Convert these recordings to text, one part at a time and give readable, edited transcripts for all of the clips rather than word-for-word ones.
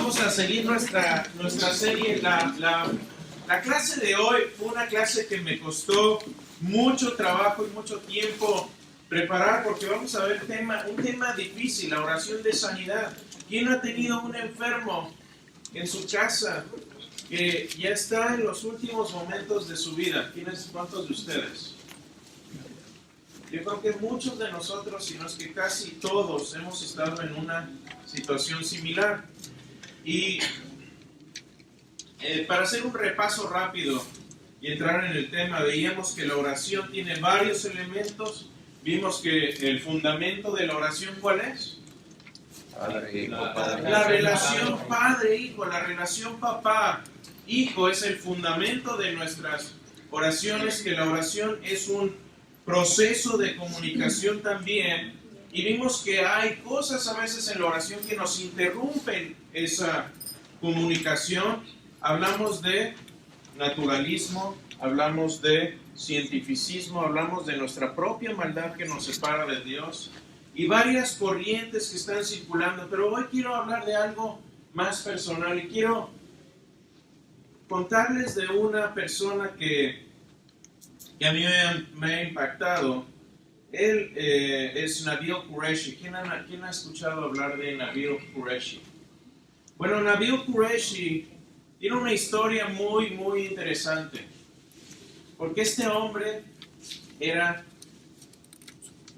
vamos a seguir nuestra serie. La clase de hoy fue una clase que me costó mucho trabajo y mucho tiempo preparar, porque vamos a ver un tema difícil, la oración de sanidad. ¿Quién ha tenido un enfermo en su casa que ya está en los últimos momentos de su vida? ¿Cuántos de ustedes? Yo creo que muchos de nosotros, si no es que casi todos, hemos estado en una situación similar. Y para hacer un repaso rápido y entrar en el tema, veíamos que la oración tiene varios elementos. Vimos que el fundamento de la oración, ¿cuál es? La relación padre-hijo, la relación papá-hijo es el fundamento de nuestras oraciones, que la oración es un proceso de comunicación también. Y vimos que hay cosas a veces en la oración que nos interrumpen esa comunicación. Hablamos de naturalismo, hablamos de cientificismo, hablamos de nuestra propia maldad que nos separa de Dios y varias corrientes que están circulando. Pero hoy quiero hablar de algo más personal y quiero contarles de una persona que a mí me ha impactado. Él es Nabil Qureshi. ¿Quién ha escuchado hablar de Nabil Qureshi? Bueno, Nabil Qureshi tiene una historia muy, muy interesante. Porque este hombre era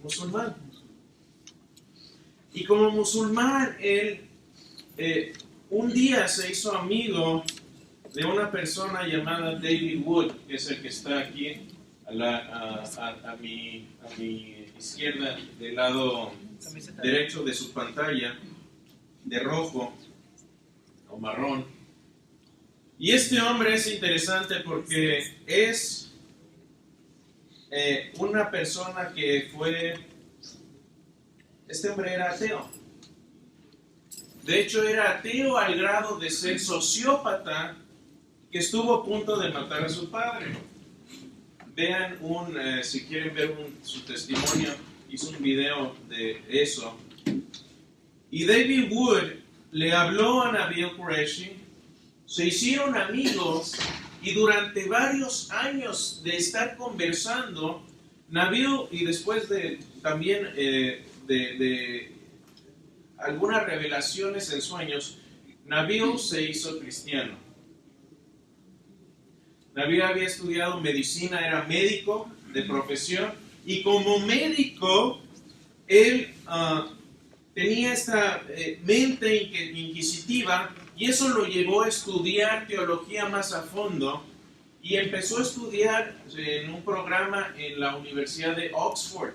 musulmán. Y como musulmán, él un día se hizo amigo de una persona llamada David Wood, que es el que está aquí a mi izquierda, del lado derecho de su pantalla, de rojo o marrón. Y este hombre es interesante porque es una persona que este hombre era ateo. De hecho, era ateo al grado de ser sociópata, que estuvo a punto de matar a su padre. Vean si quieren ver su testimonio, hizo un video de eso. Y David Wood le habló a Nabil Qureshi, se hicieron amigos y durante varios años de estar conversando, Nabil, y después de también de algunas revelaciones en sueños, Nabil se hizo cristiano. Nabil había estudiado medicina, era médico de profesión, y como médico, él tenía esta mente inquisitiva, y eso lo llevó a estudiar teología más a fondo, y empezó a estudiar en un programa en la Universidad de Oxford,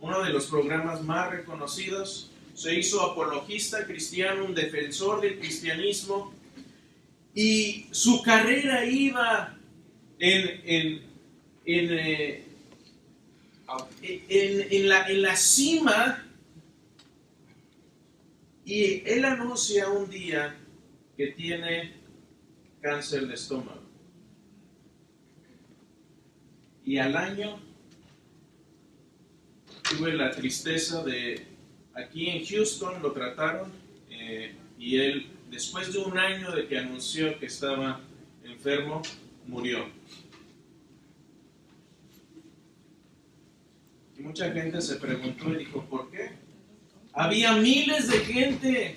uno de los programas más reconocidos. Se hizo apologista cristiano, un defensor del cristianismo, y su carrera iba en la cima, y él anuncia un día que tiene cáncer de estómago. Y al año tuve la tristeza de, aquí en Houston lo trataron, y él, después de un año de que anunció que estaba enfermo, murió. Y mucha gente se preguntó y dijo, ¿por qué? Había miles de gente,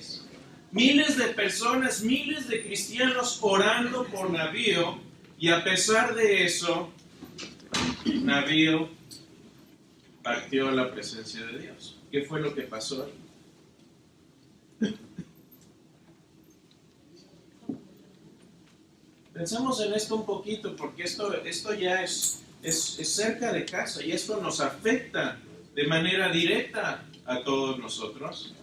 miles de personas, miles de cristianos orando por Nabil, y a pesar de eso, Nabil partió a la presencia de Dios. ¿Qué fue lo que pasó ahí? Pensamos en esto un poquito, porque esto ya es cerca de casa, y esto nos afecta de manera directa a todos nosotros.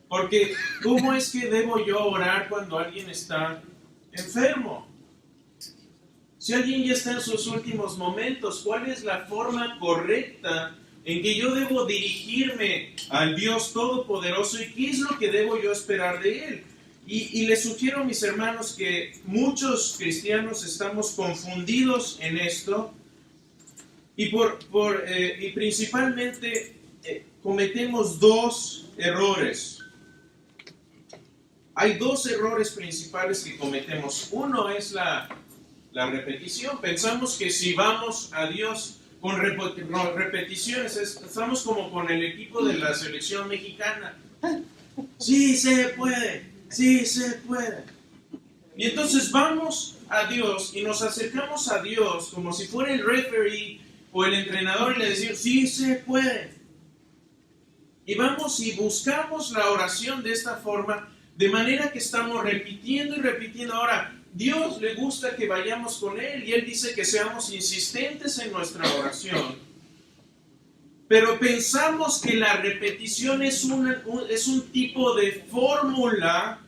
Porque ¿cómo es que debo yo orar cuando alguien está enfermo? Si alguien ya está en sus últimos momentos, ¿cuál es la forma correcta en que yo debo dirigirme al Dios Todopoderoso, y qué es lo que debo yo esperar de Él? Y les sugiero, mis hermanos, que muchos cristianos estamos confundidos en esto, y principalmente cometemos dos errores. hay dos errores principales que cometemos. Uno es la repetición. Pensamos que si vamos a Dios con repeticiones, estamos como con el equipo de la selección mexicana. Sí se puede, sí se puede. Y entonces vamos a Dios y nos acercamos a Dios como si fuera el referee o el entrenador y le decimos, sí se puede. Y vamos y buscamos la oración de esta forma, de manera que estamos repitiendo y repitiendo. Ahora, Dios le gusta que vayamos con Él y Él dice que seamos insistentes en nuestra oración. Pero pensamos que la repetición es un tipo de fórmula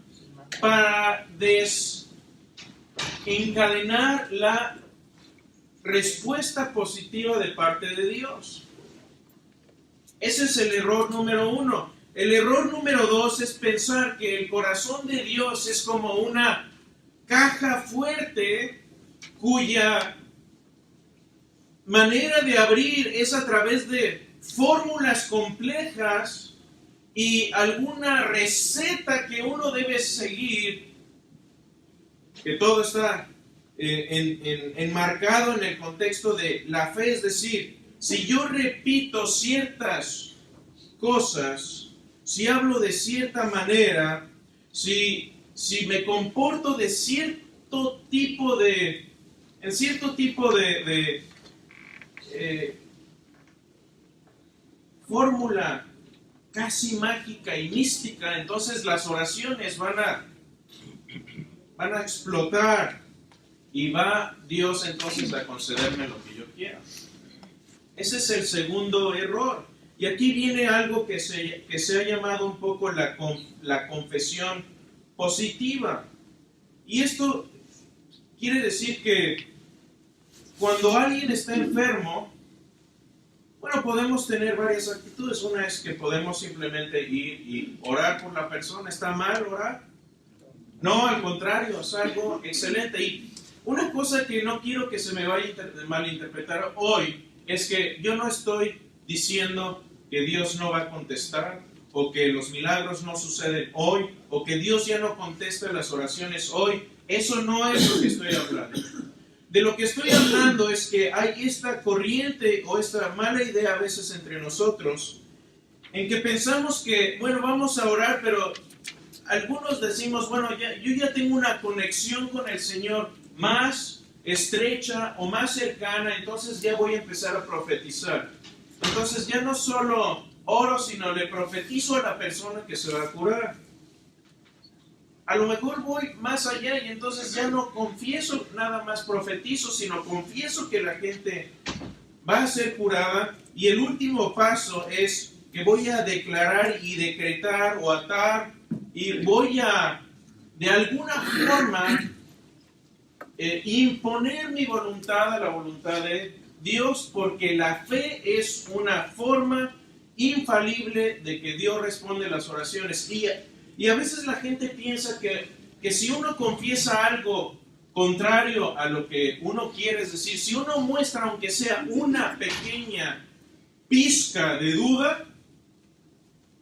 para desencadenar la respuesta positiva de parte de Dios. Ese es el error número 1. El error número 2 es pensar que el corazón de Dios es como una caja fuerte cuya manera de abrir es a través de fórmulas complejas y alguna receta que uno debe seguir, que todo está enmarcado en el contexto de la fe. Es decir, si yo repito ciertas cosas, si hablo de cierta manera, si me comporto de cierto tipo de fórmula casi mágica y mística, entonces las oraciones van a explotar y va Dios entonces a concederme lo que yo quiera. Ese es el segundo error. Y aquí viene algo que se ha llamado un poco la confesión positiva. Y esto quiere decir que cuando alguien está enfermo, bueno, podemos tener varias actitudes. Una es que podemos simplemente ir y orar por la persona. ¿Está mal orar? No, al contrario, es algo excelente. Y una cosa que no quiero que se me vaya a malinterpretar hoy es que yo no estoy diciendo que Dios no va a contestar, o que los milagros no suceden hoy, o que Dios ya no contesta las oraciones hoy. Eso no es lo que estoy hablando. De lo que estoy hablando es que hay esta corriente o esta mala idea a veces entre nosotros, en que pensamos que, bueno, vamos a orar, pero algunos decimos, bueno, yo ya tengo una conexión con el Señor más estrecha o más cercana, entonces ya voy a empezar a profetizar. Entonces ya no solo oro, sino le profetizo a la persona que se va a curar. A lo mejor voy más allá y entonces ya no confieso nada más profetizo, sino confieso que la gente va a ser curada. Y el último paso es que voy a declarar y decretar o atar y voy a, de alguna forma, imponer mi voluntad a la voluntad de Dios, porque la fe es una forma infalible de que Dios responde las oraciones. Y a veces la gente piensa que si uno confiesa algo contrario a lo que uno quiere, es decir, si uno muestra aunque sea una pequeña pizca de duda,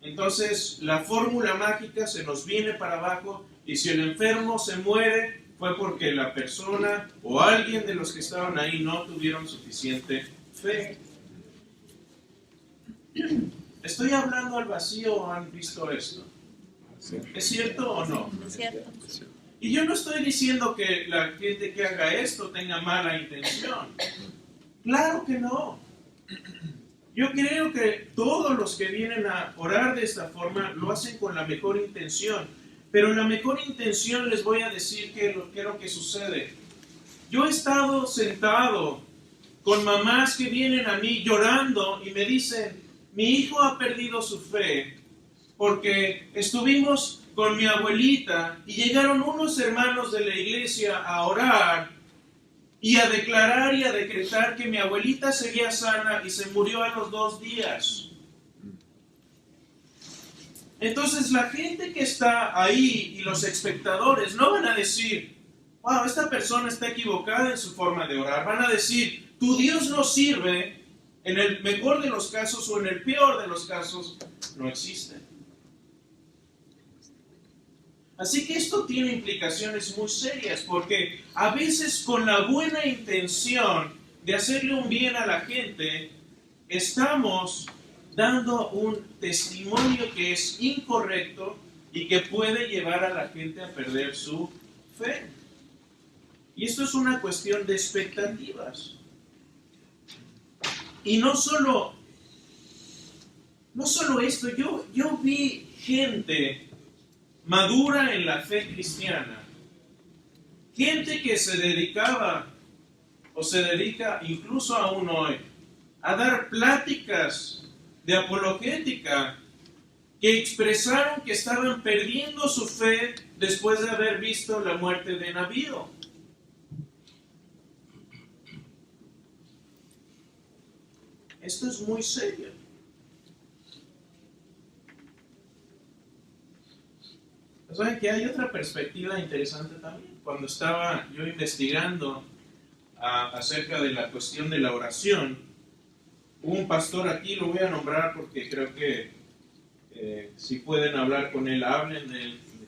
entonces la fórmula mágica se nos viene para abajo, y si el enfermo se muere, fue porque la persona o alguien de los que estaban ahí no tuvieron suficiente fe. ¿Estoy hablando al vacío o han visto esto? ¿Es cierto o no? Es cierto. Y yo no estoy diciendo que la gente que haga esto tenga mala intención. Claro que no. Yo creo que todos los que vienen a orar de esta forma lo hacen con la mejor intención. Pero la mejor intención, les voy a decir qué es lo que sucede. Yo he estado sentado con mamás que vienen a mí llorando y me dicen, mi hijo ha perdido su fe porque estuvimos con mi abuelita y llegaron unos hermanos de la iglesia a orar y a declarar y a decretar que mi abuelita seguía sana y se murió a los 2 días. Entonces la gente que está ahí y los espectadores no van a decir, wow, esta persona está equivocada en su forma de orar. Van a decir, tu Dios no sirve. En el mejor de los casos o en el peor de los casos, no existe. Así que esto tiene implicaciones muy serias, porque a veces con la buena intención de hacerle un bien a la gente, estamos dando un testimonio que es incorrecto y que puede llevar a la gente a perder su fe. Y esto es una cuestión de expectativas. Y no solo esto, yo vi gente madura en la fe cristiana, gente que se dedicaba o se dedica incluso aún hoy a dar pláticas de apologética que expresaron que estaban perdiendo su fe después de haber visto la muerte de Nabío. Esto es muy serio. ¿Saben que hay otra perspectiva interesante también? Cuando estaba yo investigando acerca de la cuestión de la oración, hubo un pastor aquí, lo voy a nombrar porque creo que si pueden hablar con él, hablen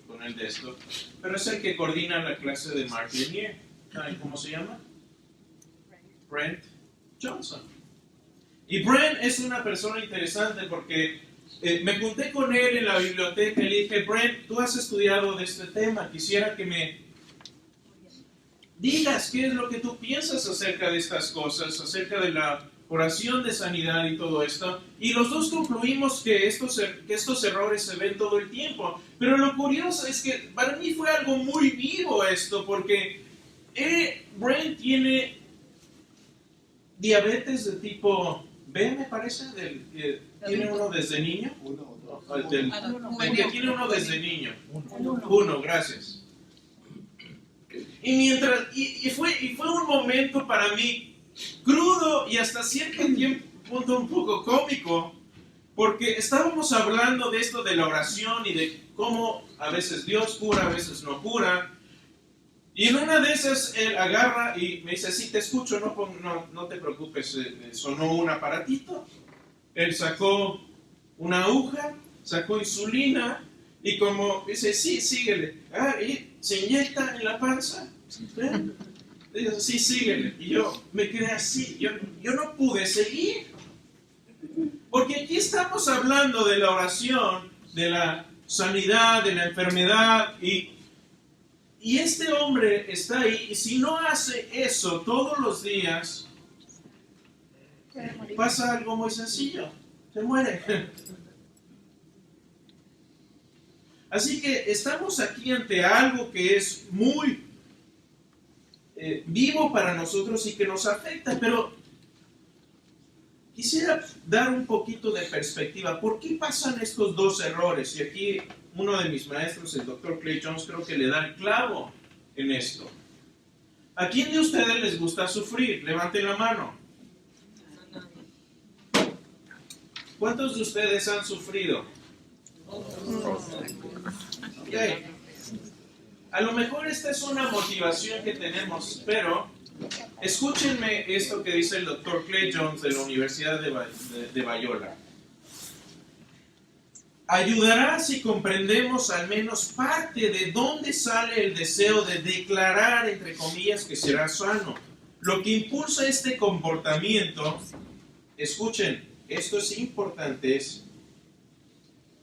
con él de esto, pero es el que coordina la clase de Mark Lanier. ¿Saben cómo se llama? Brent Johnson. Y Brent es una persona interesante porque me junté con él en la biblioteca y le dije, Brent, tú has estudiado de este tema, quisiera que me digas qué es lo que tú piensas acerca de estas cosas, acerca de la oración de sanidad y todo esto. Y los dos concluimos que estos errores se ven todo el tiempo. Pero lo curioso es que para mí fue algo muy vivo esto, porque Brent tiene diabetes de tipo B, me parece, tiene uno desde niño. El que tiene uno desde niño. Uno, gracias. Y fue un momento para mí crudo y hasta cierto punto un poco cómico, porque estábamos hablando de esto de la oración y de cómo a veces Dios cura, a veces no cura. Y en una de esas él agarra y me dice, sí, te escucho, no te preocupes, sonó un aparatito. Él sacó una aguja, sacó insulina y como dice, sí, síguele. Y se inyecta en la panza. Dice, sí, síguele. Y yo me quedé así, yo no pude seguir. Porque aquí estamos hablando de la oración, de la sanidad, de la enfermedad y este hombre está ahí, y si no hace eso todos los días, pasa algo muy sencillo, se muere. Así que estamos aquí ante algo que es muy vivo para nosotros y que nos afecta, pero quisiera dar un poquito de perspectiva. ¿Por qué pasan estos dos errores? Y aquí uno de mis maestros, el Dr. Clay Jones, creo que le da el clavo en esto. ¿A quién de ustedes les gusta sufrir? Levanten la mano. ¿Cuántos de ustedes han sufrido? Okay. A lo mejor esta es una motivación que tenemos, pero escúchenme esto que dice el Dr. Clay Jones de la Universidad de Biola. Ayudará si comprendemos al menos parte de dónde sale el deseo de declarar, entre comillas, que será sano. Lo que impulsa este comportamiento, escuchen, esto es importante,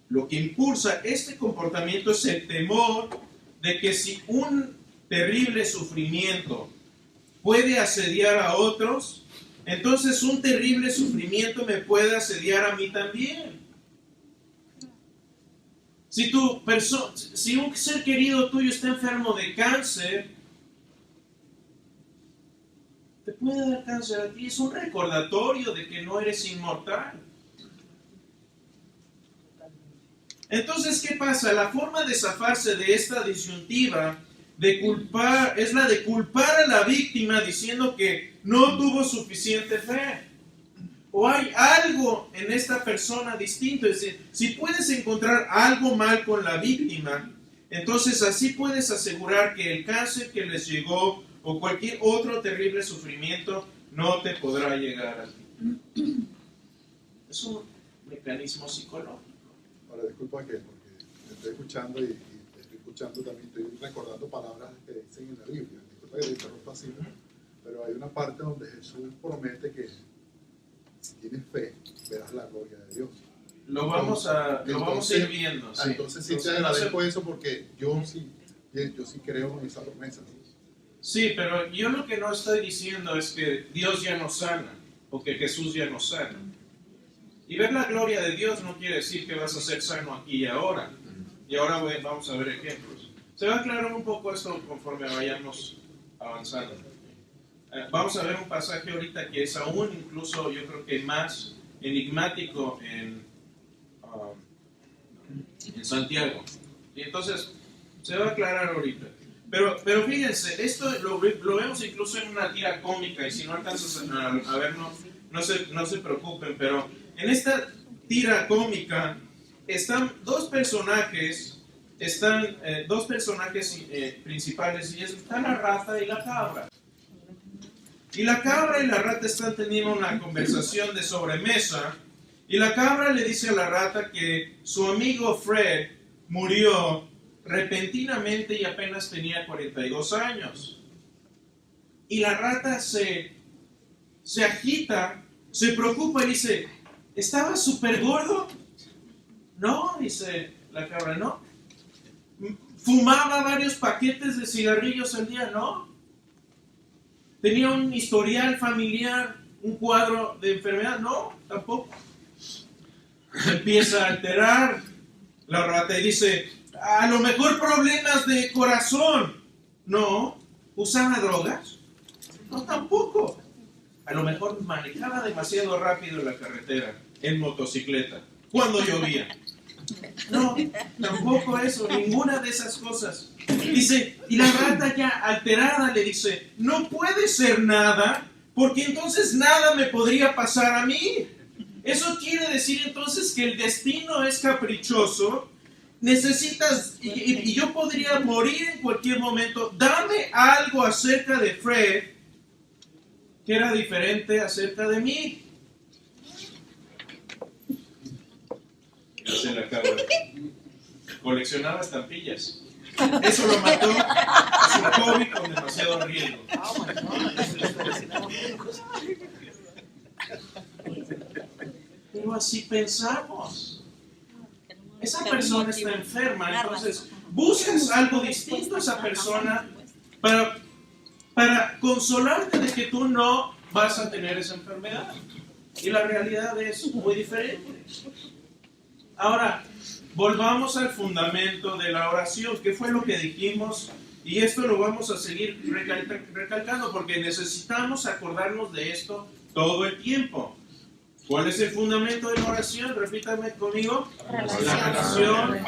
lo que impulsa este comportamiento es el temor de que si un terrible sufrimiento puede asediar a otros, entonces un terrible sufrimiento me puede asediar a mí también. Si un ser querido tuyo está enfermo de cáncer, te puede dar cáncer a ti. Es un recordatorio de que no eres inmortal. Entonces, ¿qué pasa? La forma de zafarse de esta disyuntiva de culpar es la de culpar a la víctima diciendo que no tuvo suficiente fe. O hay algo en esta persona distinto. Es decir, si puedes encontrar algo mal con la víctima, entonces así puedes asegurar que el cáncer que les llegó o cualquier otro terrible sufrimiento no te podrá llegar a ti. Es un mecanismo psicológico. Ahora, disculpa porque te estoy escuchando y estoy escuchando también, estoy recordando palabras que dicen en la Biblia. Disculpa que te interrumpa así, pero hay una parte donde Jesús promete que si tienes fe, verás la gloria de Dios. Lo vamos a ir viendo. Sí. Entonces sí te agradezco eso porque yo sí creo en esa promesa. Sí, pero yo lo que no estoy diciendo es que Dios ya nos sana o que Jesús ya nos sana. Y ver la gloria de Dios no quiere decir que vas a ser sano aquí y ahora. Y ahora vamos a ver ejemplos. Se va a aclarar un poco esto conforme vayamos avanzando. Vamos a ver un pasaje ahorita que es aún incluso yo creo que más enigmático en Santiago. Y entonces se va a aclarar ahorita. Pero fíjense, esto lo vemos incluso en una tira cómica y si no alcanzas a verlo, no se preocupen, pero en esta tira cómica están dos personajes principales y están la rata y la cabra. Y la cabra y la rata están teniendo una conversación de sobremesa y la cabra le dice a la rata que su amigo Fred murió repentinamente y apenas tenía 42 años. Y la rata se agita, se preocupa y dice, ¿estaba súper gordo? No, dice la cabra, no. ¿Fumaba varios paquetes de cigarrillos al día? No. ¿Tenía un historial familiar, un cuadro de enfermedad? No, tampoco. Empieza a alterar la rata y dice, a lo mejor problemas de corazón. No. ¿Usaba drogas? No, tampoco. A lo mejor manejaba demasiado rápido en la carretera, en motocicleta, cuando llovía. No, tampoco eso, ninguna de esas cosas. Dice, y la rata ya alterada le dice, no puede ser nada, porque entonces nada me podría pasar a mí. Eso quiere decir entonces que el destino es caprichoso. Necesitas, y yo podría morir en cualquier momento. Dame algo acerca de Fred que era diferente acerca de mí. Se la cabra. Coleccionaba estampillas. Eso lo mató a su hobby con demasiado riesgo. Pero así pensamos. Esa persona está enferma, entonces buscas algo distinto a esa persona para consolarte de que tú no vas a tener esa enfermedad. Y la realidad es muy diferente. Ahora, volvamos al fundamento de la oración. ¿Qué fue lo que dijimos? Y esto lo vamos a seguir recalcando porque necesitamos acordarnos de esto todo el tiempo. ¿Cuál es el fundamento de la oración? Repítame conmigo. La relación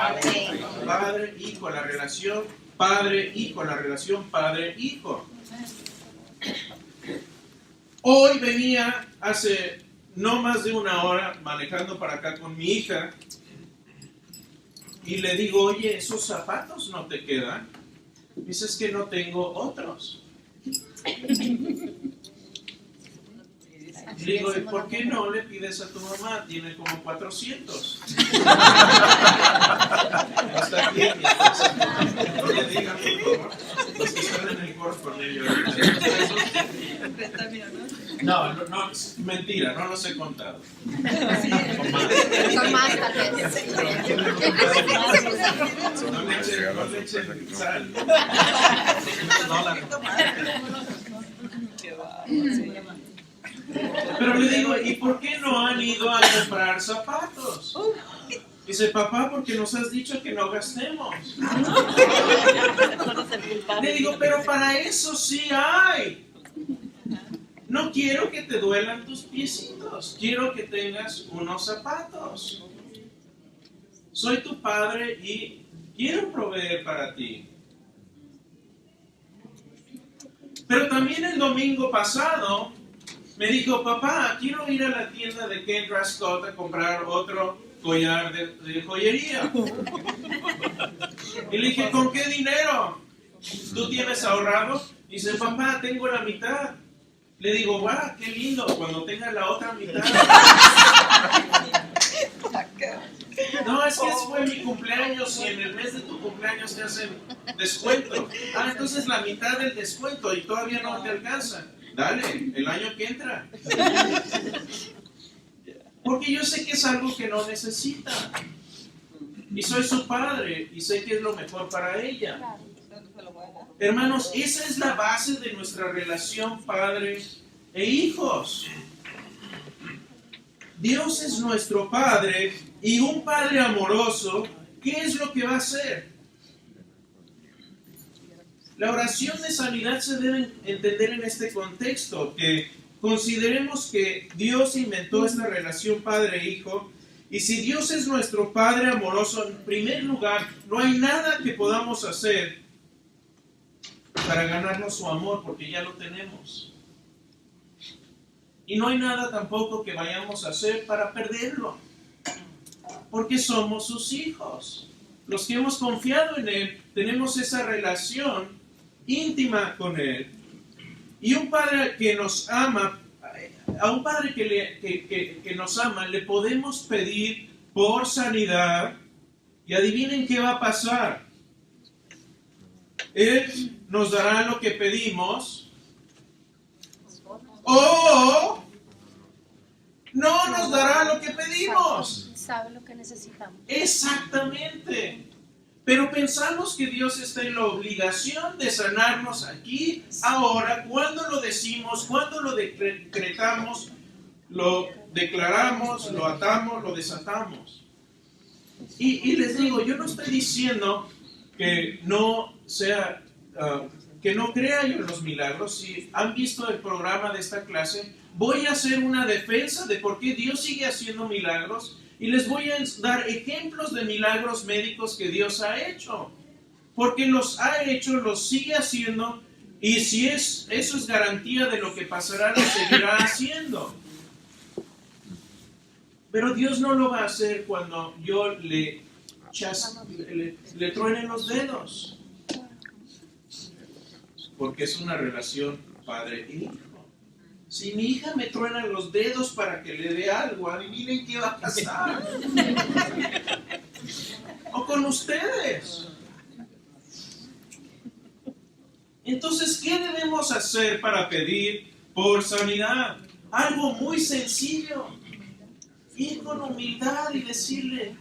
padre-hijo. La relación padre-hijo. La relación padre-hijo. Hoy venía hace no más de una hora manejando para acá con mi hija y le digo, oye, esos zapatos no te quedan. Dices que no tengo otros. Le digo, ¿y por qué no le pides a tu mamá? Tiene como 400. Hasta aquí. No le digan, por favor. Los que están en el coro con ellos. No, mentira, no los he contado. Son más, tal vez. No le echen sal. Pero le digo, ¿y por qué no han ido a comprar zapatos? Dice, papá, porque nos has dicho que no gastemos. Le digo, pero para eso sí hay. No quiero que te duelan tus piecitos, quiero que tengas unos zapatos. Soy tu padre y quiero proveer para ti. Pero también el domingo pasado me dijo, papá, quiero ir a la tienda de Kendra Scott a comprar otro collar de joyería. Y le dije, ¿con qué dinero? ¿Tú tienes ahorrado? Dice, papá, tengo la mitad. Le digo, guau, qué lindo, cuando tengas la otra mitad. No, es que fue mi cumpleaños y en el mes de tu cumpleaños te hacen descuento. Entonces la mitad del descuento y todavía no te alcanza. Dale, el año que entra. Porque yo sé que es algo que no necesita. Y soy su padre y sé que es lo mejor para ella. Hermanos, esa es la base de nuestra relación padre e hijos. Dios es nuestro Padre y un Padre amoroso, ¿qué es lo que va a hacer? La oración de sanidad se debe entender en este contexto, que consideremos que Dios inventó esta relación padre-hijo, y si Dios es nuestro Padre amoroso, en primer lugar, no hay nada que podamos hacer para ganarnos su amor, porque ya lo tenemos. Y no hay nada tampoco que vayamos a hacer para perderlo, porque somos sus hijos. Los que hemos confiado en Él, tenemos esa relación íntima con Él. Y un Padre que nos ama, a un Padre que nos ama, le podemos pedir por sanidad, y adivinen qué va a pasar. Él nos dará lo que pedimos, o no nos dará lo que pedimos. Sabe lo que necesitamos. Exactamente. Pero pensamos que Dios está en la obligación de sanarnos aquí, ahora, cuando lo decimos, cuando lo decretamos, lo declaramos, lo atamos, lo desatamos. Y les digo, yo no estoy diciendo que no sea, que no crea yo en los milagros. Si han visto el programa de esta clase, voy a hacer una defensa de por qué Dios sigue haciendo milagros. Y les voy a dar ejemplos de milagros médicos que Dios ha hecho. Porque los ha hecho, los sigue haciendo. Y si eso es garantía de lo que pasará, lo seguirá haciendo. Pero Dios no lo va a hacer cuando yo le truene los dedos. Porque es una relación padre e hijo. Si mi hija me truena los dedos para que le dé algo, adivinen qué va a pasar. O con ustedes. Entonces, ¿qué debemos hacer para pedir por sanidad? Algo muy sencillo. Ir con humildad y decirle,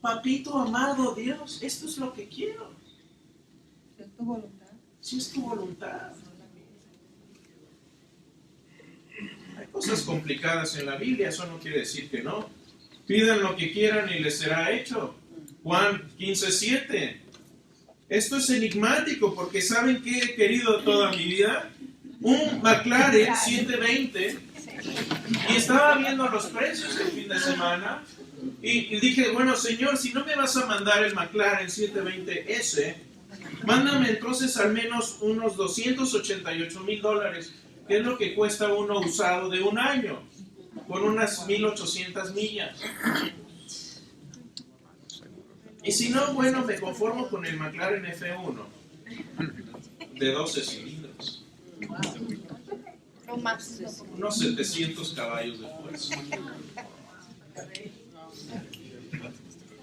papito amado Dios, esto es lo que quiero. Si es tu voluntad. Si es tu voluntad. Hay cosas complicadas en la Biblia, eso no quiere decir que no. Pidan lo que quieran y les será hecho. Juan 15:7. Esto es enigmático porque ¿saben qué he querido toda mi vida? Un McLaren 720. Y estaba viendo los precios el fin de semana y dije, bueno, Señor, si no me vas a mandar el McLaren 720S, mándame entonces al menos unos $288,000, que es lo que cuesta uno usado de un año, con unas 1,800 millas. Y si no, bueno, me conformo con el McLaren F1 de 12 cilindros. Unos 700 caballos de fuerza.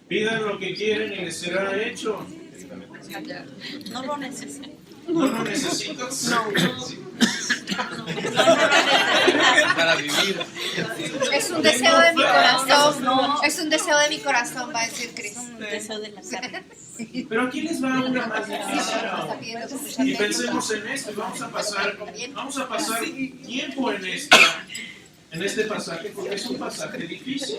Pidan lo que quieren y les será hecho. No lo necesito. ¿No lo necesitas? No. Para vivir. Es un deseo de mi corazón. No. Es un deseo de mi corazón, va a decir Cristo. Un deseo de la carne. Pero aquí les va una más difícil aún. Y pensemos en esto, vamos a pasar tiempo en este pasaje, porque es un pasaje difícil.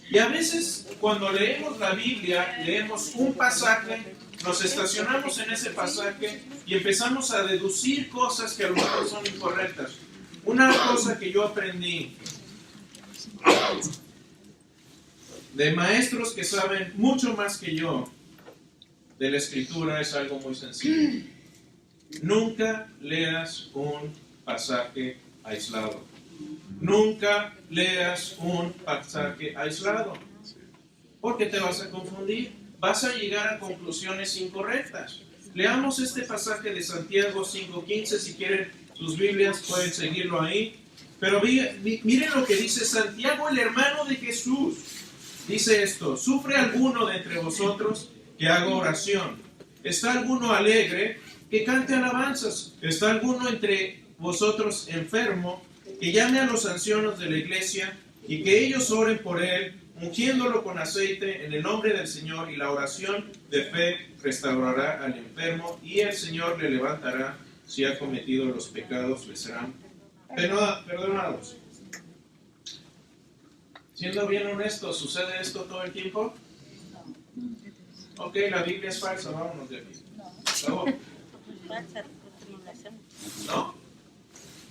Y a veces cuando leemos la Biblia, leemos un pasaje, nos estacionamos en ese pasaje y empezamos a deducir cosas que a lo mejor son incorrectas. Una cosa que yo aprendí de maestros que saben mucho más que yo de la Escritura es algo muy sencillo. Nunca leas un pasaje aislado. Nunca leas un pasaje aislado, porque te vas a confundir, vas a llegar a conclusiones incorrectas. Leamos este pasaje de Santiago 5:15, si quieren sus Biblias pueden seguirlo ahí. Pero miren lo que dice Santiago, el hermano de Jesús. Dice esto: ¿sufre alguno de entre vosotros que haga oración? ¿Está alguno alegre que cante alabanzas? ¿Está alguno entre vosotros enfermo que llame a los ancianos de la iglesia y que ellos oren por él, ungiéndolo con aceite en el nombre del Señor? Y la oración de fe restaurará al enfermo y el Señor le levantará. Si ha cometido los pecados, le serán perdonados. Siendo bien honesto, ¿sucede esto todo el tiempo? Ok, la Biblia es falsa, vámonos de aquí. ¿No?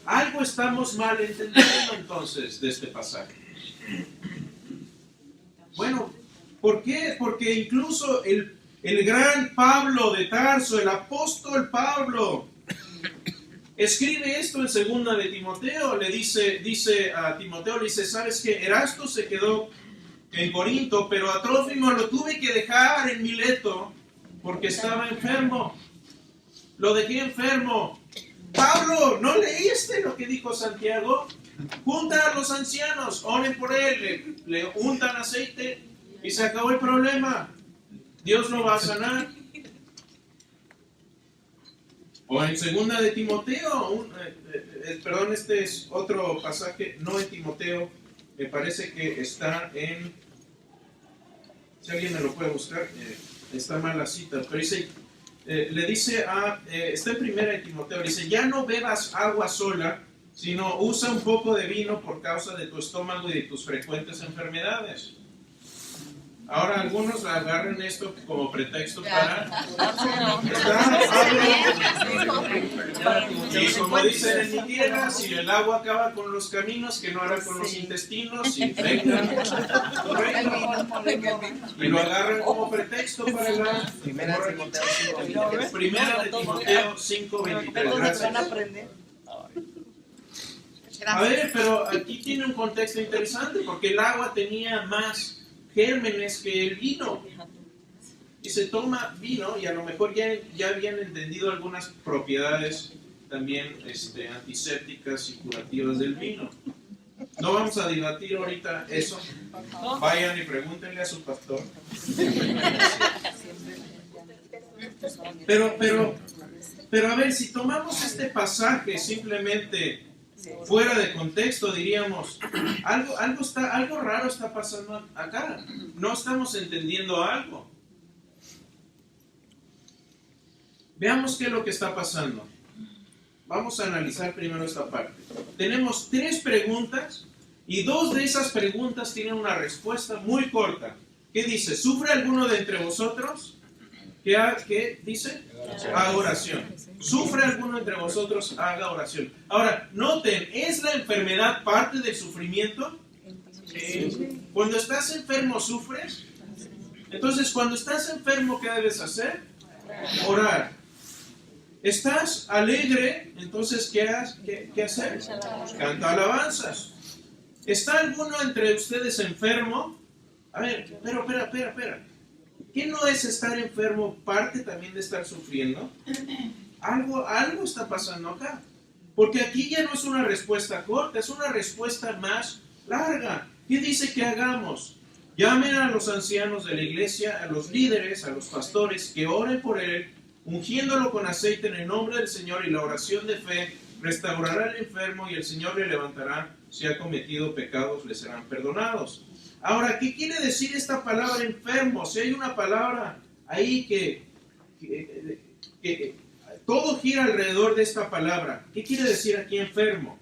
Algo estamos mal entendiendo entonces de este pasaje. Bueno, ¿por qué? Porque incluso el gran Pablo de Tarso, el apóstol Pablo, escribe esto en segunda de Timoteo. Le dice a Timoteo, le dice: ¿sabes qué? Erasto se quedó en Corinto, pero a Trófimo lo tuve que dejar en Mileto porque estaba enfermo. Lo dejé enfermo. Pablo, ¿no leíste lo que dijo Santiago? Junta a los ancianos, oren por él, le untan aceite y se acabó el problema. Dios lo va a sanar. O en segunda de Timoteo, perdón, este es otro pasaje, no en Timoteo, me parece que está en, si alguien me lo puede buscar, está mal la cita, pero dice, le dice está en primera de Timoteo, dice: ya no bebas agua sola, sino usa un poco de vino por causa de tu estómago y de tus frecuentes enfermedades. Ahora algunos agarran esto como pretexto para... Y como dicen en mi tierra, si el agua acaba con los caminos, que no hará con los intestinos, y venga. Y lo agarran como pretexto para la... Primera de Timoteo 5:23. Gracias. A ver, pero aquí tiene un contexto interesante, porque el agua tenía más gérmenes que el vino. Y se toma vino, y a lo mejor ya habían entendido algunas propiedades también antisépticas y curativas del vino. No vamos a debatir ahorita eso. Vayan y pregúntenle a su pastor. Pero a ver, si tomamos este pasaje simplemente fuera de contexto, diríamos, algo raro está pasando acá. No estamos entendiendo algo. Veamos qué es lo que está pasando. Vamos a analizar primero esta parte. Tenemos 3 preguntas y 2 de esas preguntas tienen una respuesta muy corta. ¿Qué dice? ¿Sufre alguno de entre vosotros? ¿Qué dice? Haga oración. ¿Sufre alguno entre vosotros? Haga oración. Ahora, noten, ¿es la enfermedad parte del sufrimiento? Sí. Cuando estás enfermo, ¿sufres? Entonces, cuando estás enfermo, ¿qué debes hacer? Orar. ¿Estás alegre? Entonces, ¿qué hacer? Canta alabanzas. ¿Está alguno entre ustedes enfermo? A ver, pero, espera. ¿Qué no es estar enfermo parte también de estar sufriendo? Algo está pasando acá. Porque aquí ya no es una respuesta corta, es una respuesta más larga. ¿Qué dice que hagamos? Llamen a los ancianos de la iglesia, a los líderes, a los pastores, que oren por él, ungiéndolo con aceite en el nombre del Señor, y la oración de fe restaurará al enfermo y el Señor le levantará. Si ha cometido pecados, le serán perdonados. Ahora, ¿qué quiere decir esta palabra enfermo? Si hay una palabra ahí que todo gira alrededor de esta palabra. ¿Qué quiere decir aquí enfermo?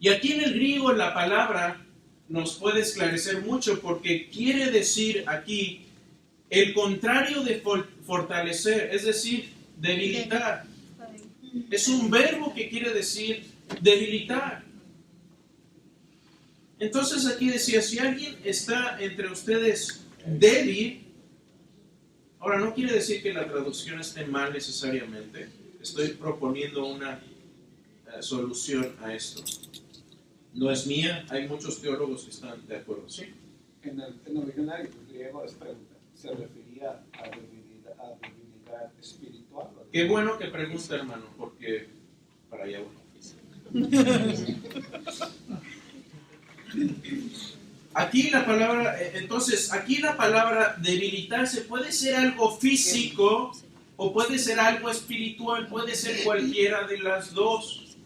Y aquí en el griego la palabra nos puede esclarecer mucho, porque quiere decir aquí el contrario de fortalecer, es decir, debilitar. Es un verbo que quiere decir debilitar. Entonces aquí decía, si alguien está entre ustedes débil, ahora no quiere decir que la traducción esté mal necesariamente, estoy proponiendo una solución a esto. No es mía, hay muchos teólogos que están de acuerdo, ¿sí? En el original griego esta pregunta se refería a debilidad espiritual. Qué bueno que pregunta, hermano, porque para allá uno. Aquí la palabra, entonces, aquí la palabra debilitarse puede ser algo físico o puede ser algo espiritual, puede ser cualquiera de las dos.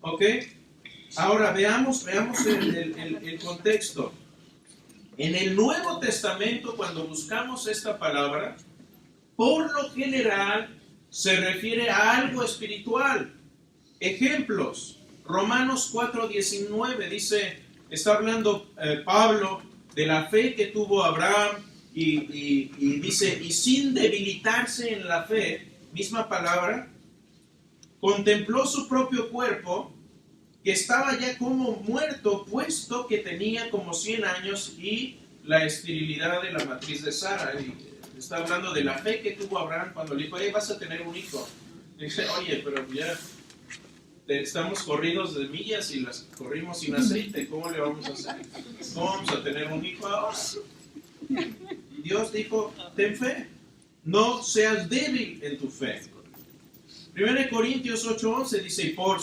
¿Ok? Ahora veamos el contexto. En el Nuevo Testamento, cuando buscamos esta palabra, por lo general se refiere a algo espiritual. Ejemplos. Romanos 4:19 dice, está hablando Pablo de la fe que tuvo Abraham y dice, y sin debilitarse en la fe, misma palabra, contempló su propio cuerpo, que estaba ya como muerto, puesto que tenía como 100 años y la esterilidad de la matriz de Sara. Y está hablando de la fe que tuvo Abraham cuando le dijo, vas a tener un hijo. Y dice, oye, pero ya estamos corridos de millas y las corrimos sin aceite, ¿cómo le vamos a hacer? ¿Cómo vamos a tener un hijo ahora? Dios dijo, ten fe, no seas débil en tu fe. 1 Corintios 8:11 dice, y por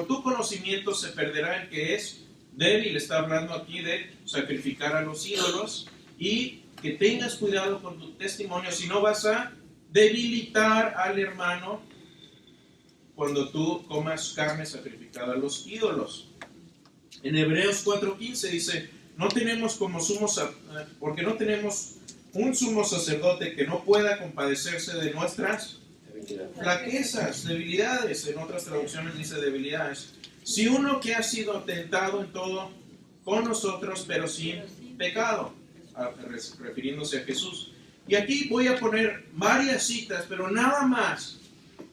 tu conocimiento se perderá el que es débil. Está hablando aquí de sacrificar a los ídolos, y que tengas cuidado con tu testimonio, si no vas a debilitar al hermano cuando tú comas carne sacrificada a los ídolos. En Hebreos 4:15 dice, no tenemos porque no tenemos un sumo sacerdote que no pueda compadecerse de nuestras flaquezas, debilidades. En otras traducciones dice debilidades. Si uno que ha sido tentado en todo con nosotros, pero sin pecado, refiriéndose a Jesús. Y aquí voy a poner varias citas, pero nada más.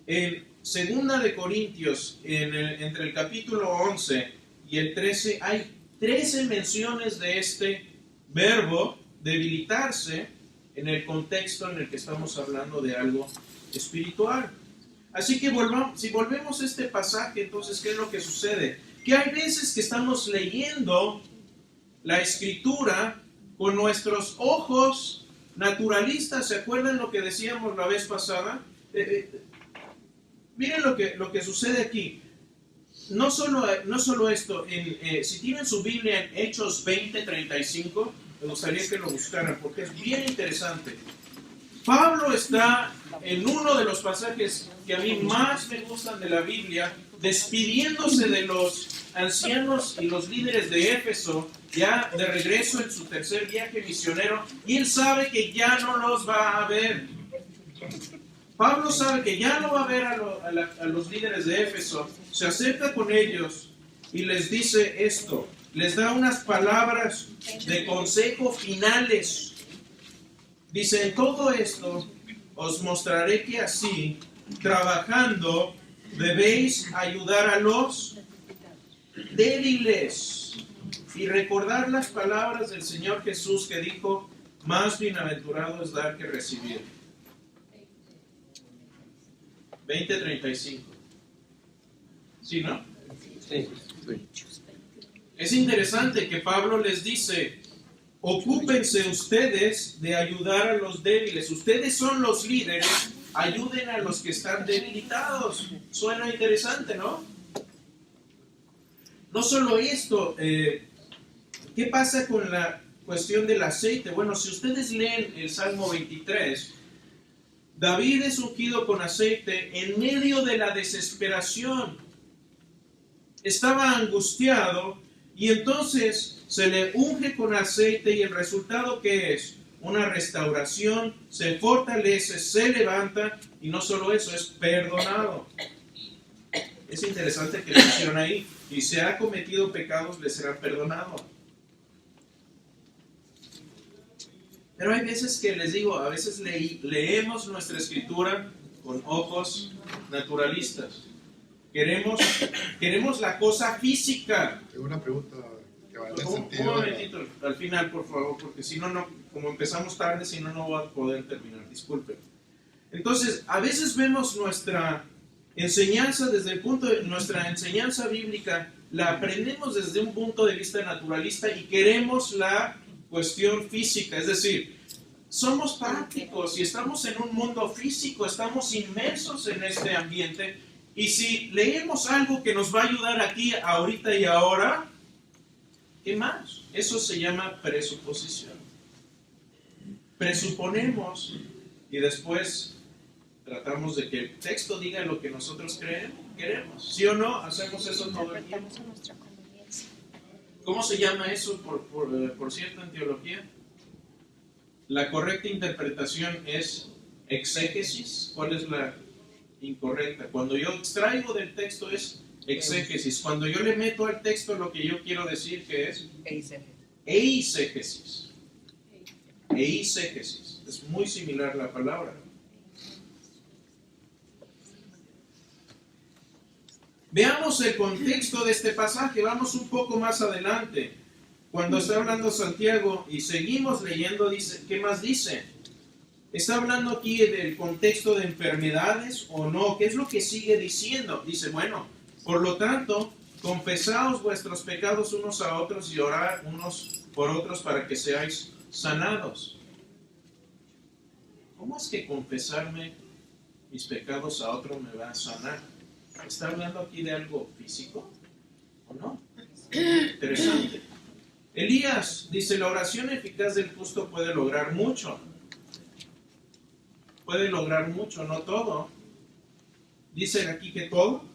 En 2 de Corintios, entre el capítulo 11 y el 13, hay 13 menciones de este verbo, debilitarse, en el contexto en el que estamos hablando de algo espiritual. Así que si volvemos a este pasaje, entonces, ¿qué es lo que sucede? Que hay veces que estamos leyendo la Escritura con nuestros ojos naturalistas. ¿Se acuerdan lo que decíamos la vez pasada? Miren lo que sucede aquí. No solo esto, si tienen su Biblia en Hechos 20:35, me gustaría que lo buscaran porque es bien interesante. Pablo está en uno de los pasajes que a mí más me gustan de la Biblia, despidiéndose de los ancianos y los líderes de Éfeso, ya de regreso en su tercer viaje misionero, y él sabe que ya no los va a ver. Pablo sabe que ya no va a ver a los líderes de Éfeso, se acerca con ellos y les dice esto, les da unas palabras de consejo finales. Dice, en todo esto os mostraré que así, trabajando, debéis ayudar a los débiles y recordar las palabras del Señor Jesús que dijo, más bienaventurado es dar que recibir. 20:35. ¿Sí, no? Sí. Es interesante que Pablo les dice, ocúpense ustedes de ayudar a los débiles. Ustedes son los líderes, ayuden a los que están debilitados. Suena interesante, ¿no? No solo esto, ¿qué pasa con la cuestión del aceite? Bueno, si ustedes leen el Salmo 23, David es ungido con aceite en medio de la desesperación. Estaba angustiado y entonces se le unge con aceite y el resultado ¿qué es? Una restauración, se fortalece, se levanta y no solo eso, es perdonado. Es interesante que lo hicieron ahí. Y si ha cometido pecados, le será perdonado. Pero hay veces que les digo, a veces leemos nuestra escritura con ojos naturalistas. Queremos la cosa física. Tengo una pregunta que va en el Un sentido. momentito, al final, por favor, porque si no, como empezamos tarde, si no, no voy a poder terminar. Disculpen. Entonces, a veces vemos nuestra enseñanza desde el punto de nuestra enseñanza bíblica, la aprendemos desde un punto de vista naturalista y queremos la cuestión física, es decir, somos prácticos y estamos en un mundo físico, estamos inmersos en este ambiente y si leemos algo que nos va a ayudar aquí, ahorita y ahora, ¿Qué más? Eso se llama presuposición. Presuponemos y después tratamos de que el texto diga lo que nosotros queremos. ¿Sí o no? Hacemos eso todo el tiempo. Interpretamos a nuestra conveniencia. ¿Cómo se llama eso, por cierto, en teología? La correcta interpretación es exégesis. ¿Cuál es la incorrecta? Cuando yo extraigo del texto es exégesis. Cuando yo le meto al texto lo que yo quiero decir que es eisegesis. Eisegesis. Es muy similar la palabra. Veamos el contexto de este pasaje. Vamos un poco más adelante. Cuando está hablando Santiago y seguimos leyendo, dice, ¿qué más dice? ¿Está hablando aquí del contexto de enfermedades o no? ¿Qué es lo que sigue diciendo? Dice, bueno, por lo tanto, confesaos vuestros pecados unos a otros y orad unos por otros para que seáis sanados. ¿Cómo es que confesarme mis pecados a otro me va a sanar? ¿Está hablando aquí de algo físico o no? Interesante. Elías dice, la oración eficaz del justo puede lograr mucho. Puede lograr mucho, no todo. Dice aquí que todo.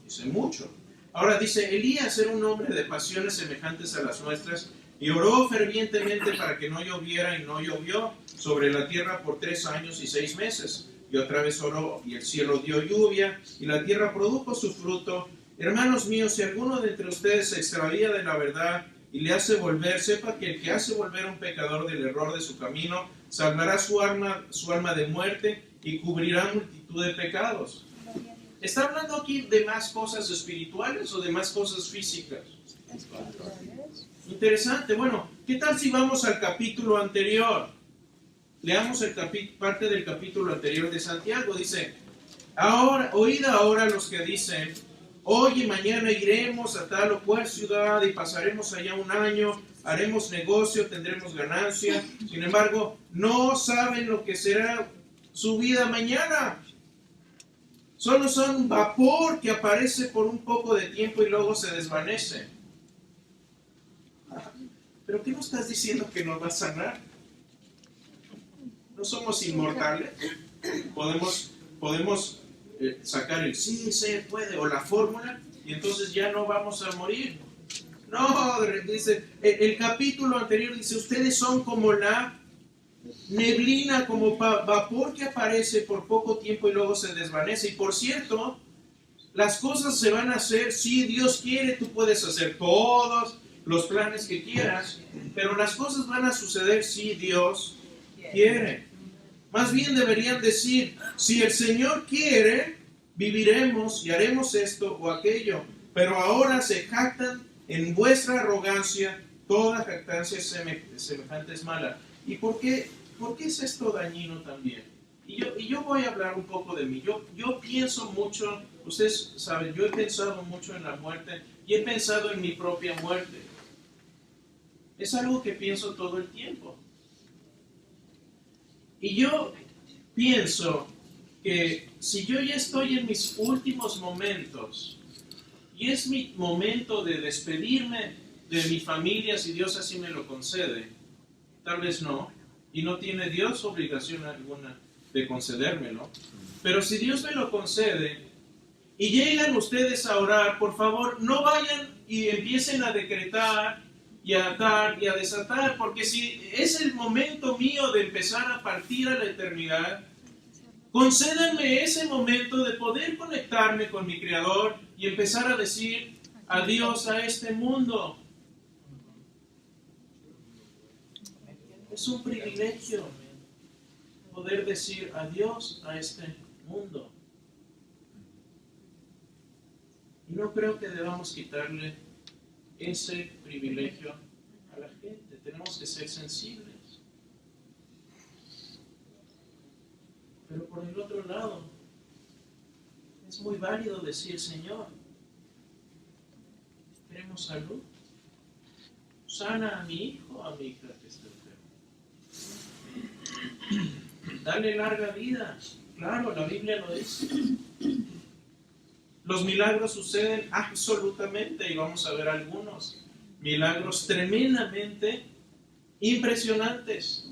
Dice mucho. Ahora dice, Elías era un hombre de pasiones semejantes a las nuestras y oró fervientemente para que no lloviera y no llovió sobre la tierra por 3 años y 6 meses. Y otra vez oró y el cielo dio lluvia y la tierra produjo su fruto. Hermanos míos, si alguno de entre ustedes se extravía de la verdad y le hace volver, sepa que el que hace volver a un pecador del error de su camino, salvará su alma de muerte y cubrirá multitud de pecados. ¿Está hablando aquí de más cosas espirituales o de más cosas físicas? Interesante. Bueno, ¿qué tal si vamos al capítulo anterior? Leamos parte del capítulo anterior de Santiago. Dice, oíd ahora los que dicen, hoy y mañana iremos a tal o cual ciudad y pasaremos allá 1 año, haremos negocio, tendremos ganancia. Sin embargo, no saben lo que será su vida mañana. Solo son vapor que aparece por un poco de tiempo y luego se desvanece. ¿Pero qué nos estás diciendo que nos va a sanar? ¿No somos inmortales? Podemos sacar el sí, se puede, o la fórmula, y entonces ya no vamos a morir. No, dice, el capítulo anterior dice, ustedes son como la neblina, como vapor que aparece por poco tiempo y luego se desvanece. Y por cierto, las cosas se van a hacer, si Dios quiere, tú puedes hacer todos los planes que quieras, pero las cosas van a suceder si Dios quiere. Más bien deberían decir, si el Señor quiere, viviremos y haremos esto o aquello, pero ahora se jactan en vuestra arrogancia, toda jactancia semejante es mala. ¿Y por qué es esto dañino también? Y yo voy a hablar un poco de mí. Yo pienso mucho, ustedes saben, yo he pensado mucho en la muerte y he pensado en mi propia muerte. Es algo que pienso todo el tiempo. Y yo pienso que si yo ya estoy en mis últimos momentos y es mi momento de despedirme de mi familia, si Dios así me lo concede, tal vez no, y no tiene Dios obligación alguna de concedérmelo, pero si Dios me lo concede y llegan ustedes a orar, por favor, no vayan y empiecen a decretar y a atar y a desatar, porque si es el momento mío de empezar a partir a la eternidad, concédanme ese momento de poder conectarme con mi Creador y empezar a decir adiós a este mundo. Es un privilegio poder decir adiós a este mundo. Y no creo que debamos quitarle ese privilegio a la gente. Tenemos que ser sensibles. Pero por el otro lado, es muy válido decir, Señor, queremos salud. Sana a mi hijo, a mi hija que está enferma. Dale larga vida. Claro, la Biblia lo dice. Los milagros suceden absolutamente, y vamos a ver algunos. milagros tremendamente impresionantes.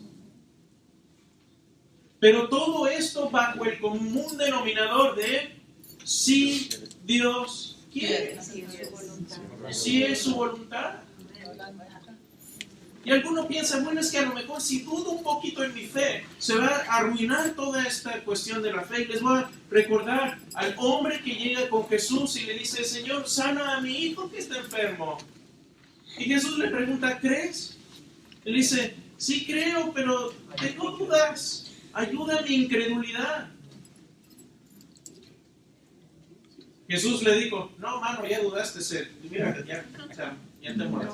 Pero todo esto bajo el común denominador de si Dios quiere, si es su voluntad. Y alguno piensa, bueno, es que a lo mejor si dudo un poquito en mi fe, se va a arruinar toda esta cuestión de la fe. Y les voy a recordar al hombre que llega con Jesús y le dice, Señor, sana a mi hijo que está enfermo. Y Jesús le pregunta, ¿crees? Él dice, sí creo, pero tengo dudas. Ayuda a mi incredulidad. Jesús le dijo, no, mano, ya dudaste. Mira, ya te mueres.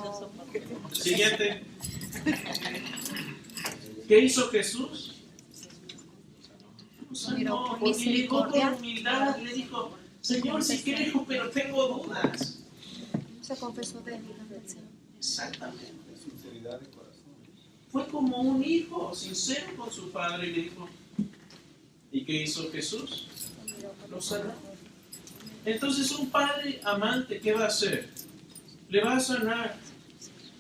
Siguiente. ¿Qué hizo Jesús? Miró con porque llegó misericordia. con humildad. Le dijo, Señor, sí creo, pero tengo dudas. Se confesó de él delante del Señor. Exactamente. Sinceridad de corazón. Fue como un hijo sincero con su padre y le dijo, ¿y qué hizo Jesús? Lo sanó. Entonces un padre amante, ¿qué va a hacer? ¿Le va a sanar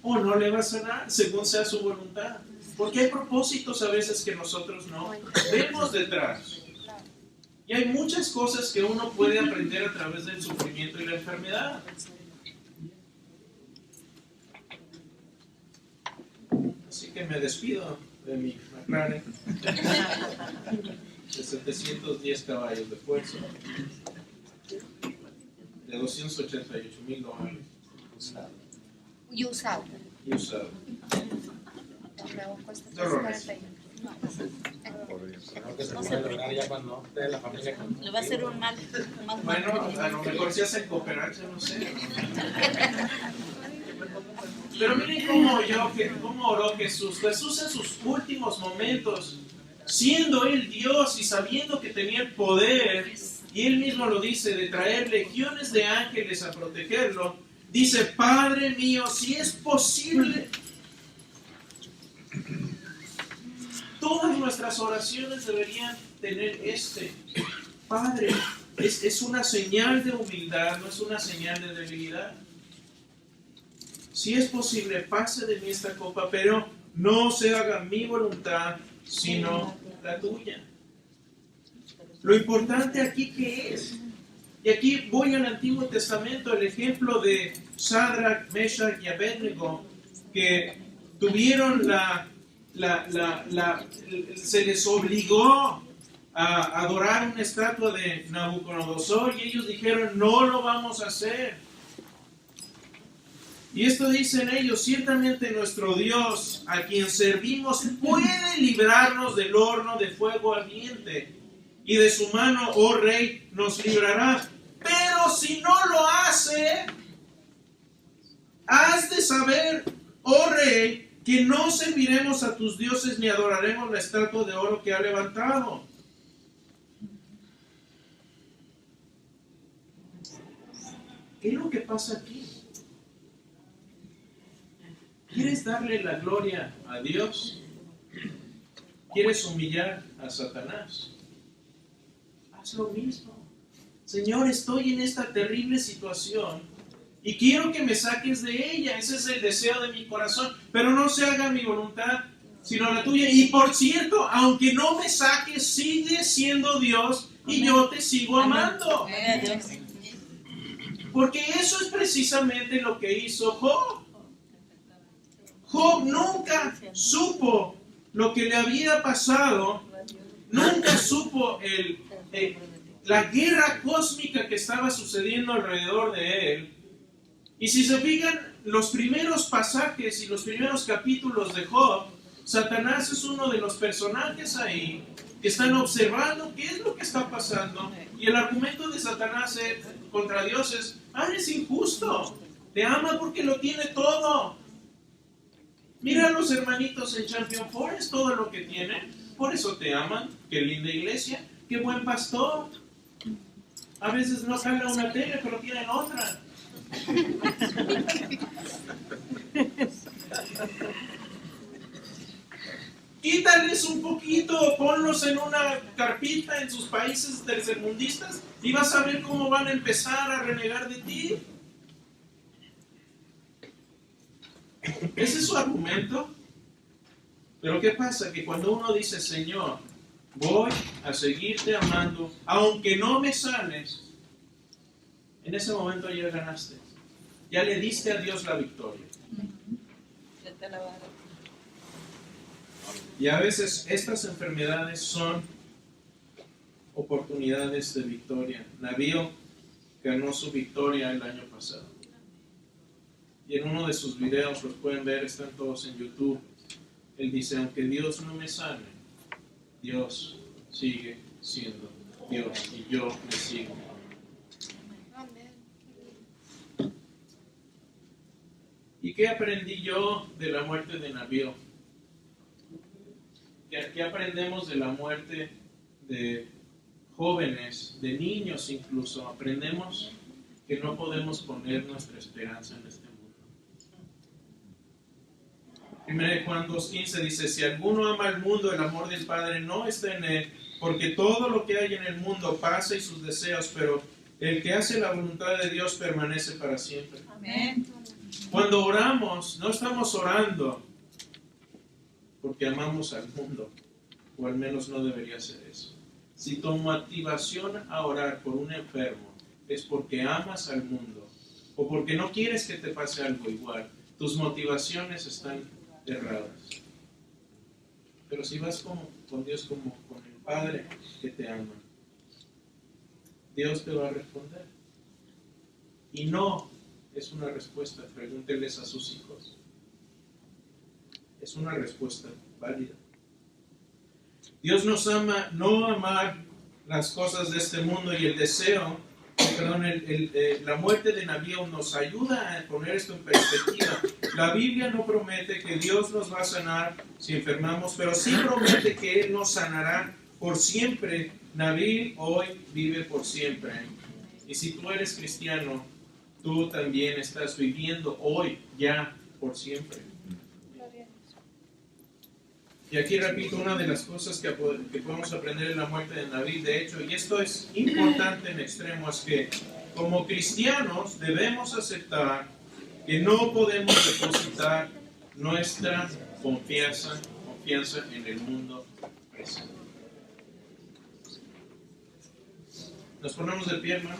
o no le va a sanar según sea su voluntad? Porque hay propósitos a veces que nosotros no vemos detrás. Y hay muchas cosas que uno puede aprender a través del sufrimiento y la enfermedad. Así que me despido de mi McLaren de 710 caballos de fuerza, de $288,000 Y usado. y usado. Luego cuesta De horrores. 341. Creo que se puede lograr ya cuando esté la familia. Le va a hacer un mal. Más Bueno, a lo mejor se hacen cooperarse, no sé. Pero miren cómo oró Jesús. Jesús en sus últimos momentos, siendo Él Dios y sabiendo que tenía el poder, y Él mismo lo dice, de traer legiones de ángeles a protegerlo, dice, Padre mío, si es posible, todas nuestras oraciones deberían tener Padre, es una señal de humildad, no es una señal de debilidad. Si es posible, pase de mí esta copa, pero no se haga mi voluntad, sino la tuya. Lo importante aquí, ¿qué es? Y aquí voy al Antiguo Testamento, el ejemplo de Sadrach, Meshach y Abednego, que tuvieron se les obligó a adorar una estatua de Nabucodonosor y ellos dijeron, no lo vamos a hacer. Y esto dicen ellos, ciertamente nuestro Dios, a quien servimos, puede librarnos del horno de fuego ardiente, y de su mano, oh rey, nos librará. Pero si no lo hace, has de saber, oh rey, que no serviremos a tus dioses ni adoraremos la estatua de oro que ha levantado. ¿Qué es lo que pasa aquí? ¿Quieres darle la gloria a Dios? ¿Quieres humillar a Satanás? Haz lo mismo. Señor, estoy en esta terrible situación y quiero que me saques de ella. Ese es el deseo de mi corazón. Pero no se haga mi voluntad, sino la tuya. Y por cierto, aunque no me saques, sigue siendo Dios y yo te sigo amando. Porque eso es precisamente lo que hizo Job. Job nunca supo lo que le había pasado, nunca supo la guerra cósmica que estaba sucediendo alrededor de él. Y si se fijan, los primeros pasajes y los primeros capítulos de Job, Satanás es uno de los personajes ahí que están observando qué es lo que está pasando. Y el argumento de Satanás contra Dios es, eres injusto, te ama porque lo tiene todo. Mira a los hermanitos en Champion Forest, todo lo que tienen, por eso te aman. Qué linda iglesia, qué buen pastor. A veces no jala una tele, pero tienen otra. Quítales un poquito, ponlos en una carpita en sus países tercermundistas y vas a ver cómo van a empezar a renegar de ti. Ese es su argumento. Pero ¿qué pasa? Que cuando uno dice, Señor, voy a seguirte amando, aunque no me sanes, en ese momento ya ganaste. Ya le diste a Dios la victoria. Ya te la va a dar. Y a veces estas enfermedades son oportunidades de victoria. Navío ganó su victoria el año pasado. Y en uno de sus videos, los pueden ver, están todos en YouTube. Él dice, aunque Dios no me sane, Dios sigue siendo Dios y yo le sigo. Amén. ¿Y qué aprendí yo de la muerte de Navío? ¿Qué aprendemos de la muerte de jóvenes, de niños incluso? Aprendemos que no podemos poner nuestra esperanza en este mundo. 1 Juan 2:15 dice, si alguno ama al mundo, el amor del Padre no está en él, porque todo lo que hay en el mundo pasa y sus deseos, pero el que hace la voluntad de Dios permanece para siempre. Amén. Cuando oramos, no estamos orando porque amamos al mundo, o al menos no debería ser eso. Si tu motivación a orar por un enfermo es porque amas al mundo, o porque no quieres que te pase algo igual, tus motivaciones están erradas. Pero si vas con Dios como con el Padre que te ama, Dios te va a responder. Y no es una respuesta, pregúnteles a sus hijos. Es una respuesta válida. Dios nos ama, no amar las cosas de este mundo y el deseo, la muerte de Navío nos ayuda a poner esto en perspectiva. La Biblia no promete que Dios nos va a sanar si enfermamos, pero sí promete que Él nos sanará por siempre. Navío hoy vive por siempre. Y si tú eres cristiano, tú también estás viviendo hoy ya por siempre. Y aquí repito una de las cosas que podemos aprender en la muerte de Navío, de hecho, y esto es importante en extremo, es que como cristianos debemos aceptar que no podemos depositar nuestra confianza en el mundo presente. Nos ponemos de pie, hermanos.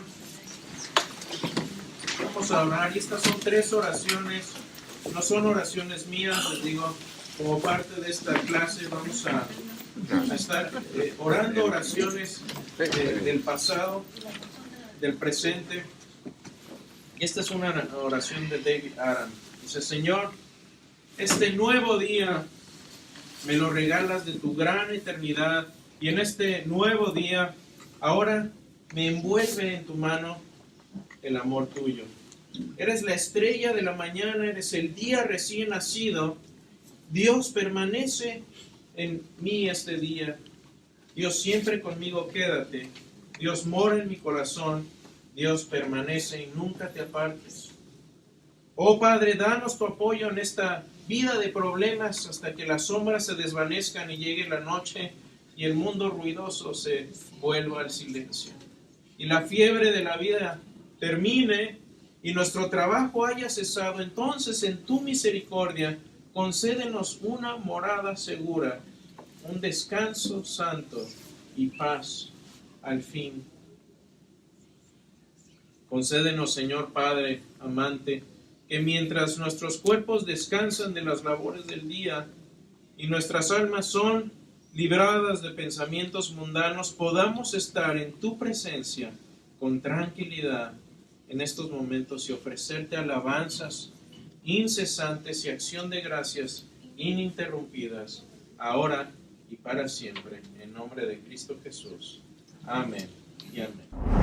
Vamos a orar, y estas son 3 oraciones, no son oraciones mías, les digo. Como parte de esta clase vamos a estar orando oraciones del pasado, del presente. Esta es una oración de David Aram. Dice, Señor, este nuevo día me lo regalas de tu gran eternidad, y en este nuevo día ahora me envuelve en tu mano el amor tuyo. Eres la estrella de la mañana, eres el día recién nacido. Dios, permanece en mí este día. Dios, siempre conmigo quédate. Dios, mora en mi corazón. Dios, permanece y nunca te apartes. Oh Padre, danos tu apoyo en esta vida de problemas hasta que las sombras se desvanezcan y llegue la noche y el mundo ruidoso se vuelva al silencio. Y la fiebre de la vida termine y nuestro trabajo haya cesado. Entonces, en tu misericordia, concédenos una morada segura, un descanso santo y paz al fin. Concédenos, Señor Padre amante, que mientras nuestros cuerpos descansan de las labores del día y nuestras almas son libradas de pensamientos mundanos, podamos estar en tu presencia con tranquilidad en estos momentos y ofrecerte alabanzas incesantes y acción de gracias ininterrumpidas, ahora y para siempre, en nombre de Cristo Jesús. Amén y amén.